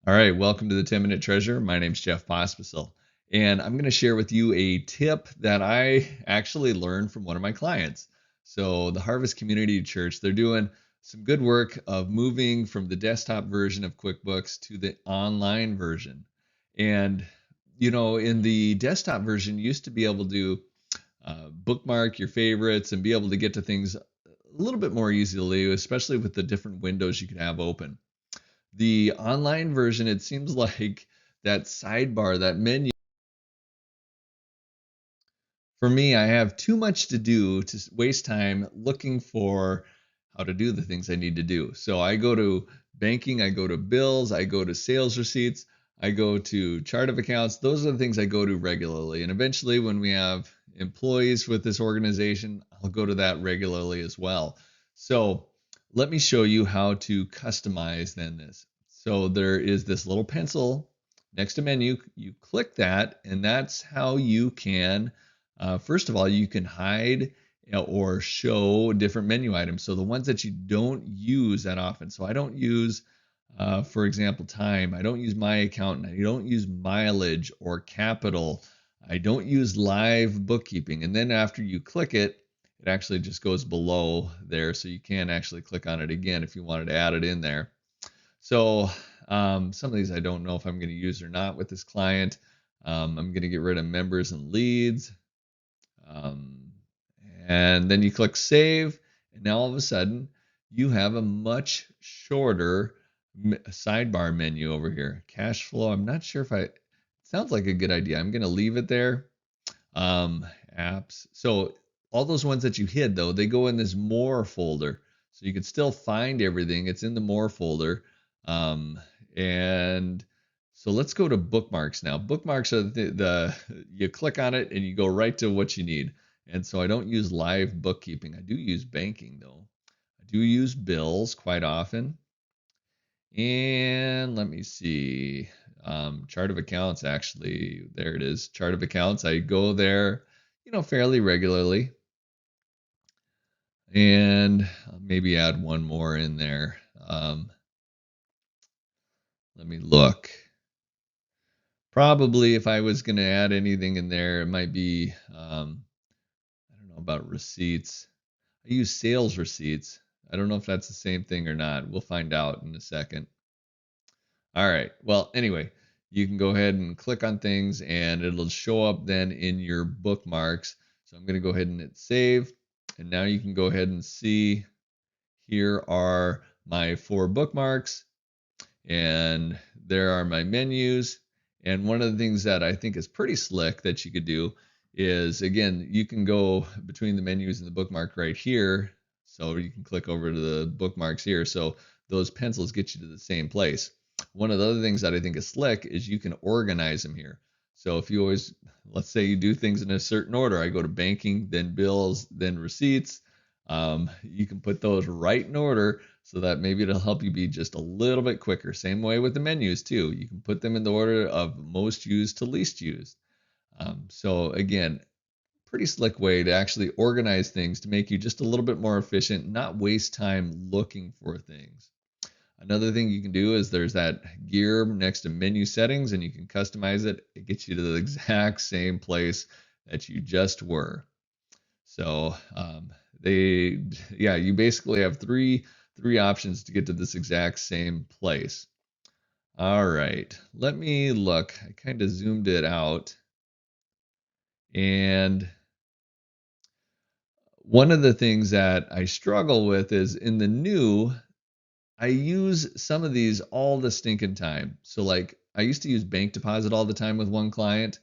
All right, welcome to the 10-Minute Treasure. My name's Jeff Pospisil, and I'm going to share with you a tip that I actually learned from one of my clients. So, the Harvest Community Church, they're doing some good work of moving from the desktop version of QuickBooks to the online version. And, in the desktop version, you used to be able to bookmark your favorites and be able to get to things a little bit more easily, especially with the different windows you could have open. The online version, it seems like that sidebar, that menu, for me, I have too much to do to waste time looking for how to do the things I need to do. So I go to banking, I go to bills, I go to sales receipts, I go to chart of accounts. Those are the things I go to regularly. And eventually, when we have employees with this organization, I'll go to that regularly as well. So let me show you how to customize then this. So there is this little pencil next to menu. You click that, and that's how you can first of all, you can hide or show different menu items. So the ones that you don't use that often. So I don't use, for example, time. I don't use my accountant. I don't use mileage or capital. I don't use live bookkeeping. And then after you click it, it actually just goes below there. So you can actually click on it again if you wanted to add it in there. So some of these I don't know if I'm going to use or not with this client. I'm going to get rid of members and leads. Um, and then you click save, and now all of a sudden you have a much shorter sidebar menu over here. Cash flow, I'm not sure if it sounds like a good idea. I'm going to leave it there. Apps. So all those ones that you hid, though, they go in this more folder. So you can still find everything. It's in the more folder. And so let's go to bookmarks now. Bookmarks are you click on it and you go right to what you need. And so I don't use live bookkeeping. I do use banking though. I do use bills quite often. And let me see. Chart of accounts, actually, there it is. Chart of accounts. I go there, fairly regularly. And I'll maybe add one more in there. Let me look. Probably if I was going to add anything in there, it might be, I don't know about receipts. I use sales receipts. I don't know if that's the same thing or not. We'll find out in a second. All right. Well, anyway, you can go ahead and click on things and it'll show up then in your bookmarks. So I'm going to go ahead and hit save. And now you can go ahead and see here are my 4 bookmarks and there are my menus. And one of the things that I think is pretty slick that you could do is, again, you can go between the menus and the bookmark right here. So you can click over to the bookmarks here. So those pencils get you to the same place. One of the other things that I think is slick is you can organize them here. So if you always, let's say you do things in a certain order, I go to banking, then bills, then receipts. You can put those right in order so that maybe it'll help you be just a little bit quicker. Same way with the menus too. You can put them in the order of most used to least used. So again, pretty slick way to actually organize things to make you just a little bit more efficient, not waste time looking for things. Another thing you can do is there's that gear next to menu settings and you can customize it. It gets you to the exact same place that you just were. So you basically have three options to get to this exact same place. All right, let me look. I kind of zoomed it out. And one of the things that I struggle with is in the new, I use some of these all the stinking time. So like I used to use bank deposit all the time with one client.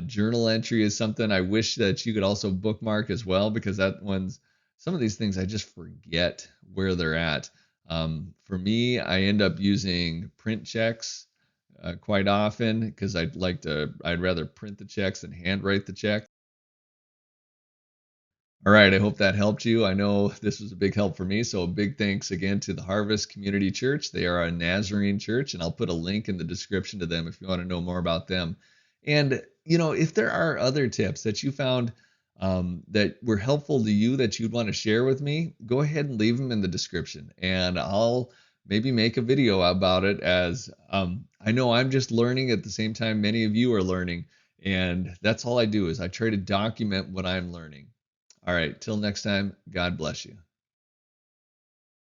Journal entry is something I wish that you could also bookmark as well, because some of these things I just forget where they're at. For me, I end up using print checks quite often because I'd rather print the checks than handwrite the check. All right, I hope that helped you. I know this was a big help for me. So a big thanks again to the Harvest Community Church. They are a Nazarene church, and I'll put a link in the description to them if you want to know more about them. And, if there are other tips that you found that were helpful to you that you'd want to share with me, go ahead and leave them in the description. And I'll maybe make a video about it, as I know I'm just learning at the same time many of you are learning. And that's all I do, is I try to document what I'm learning. All right, till next time, God bless you.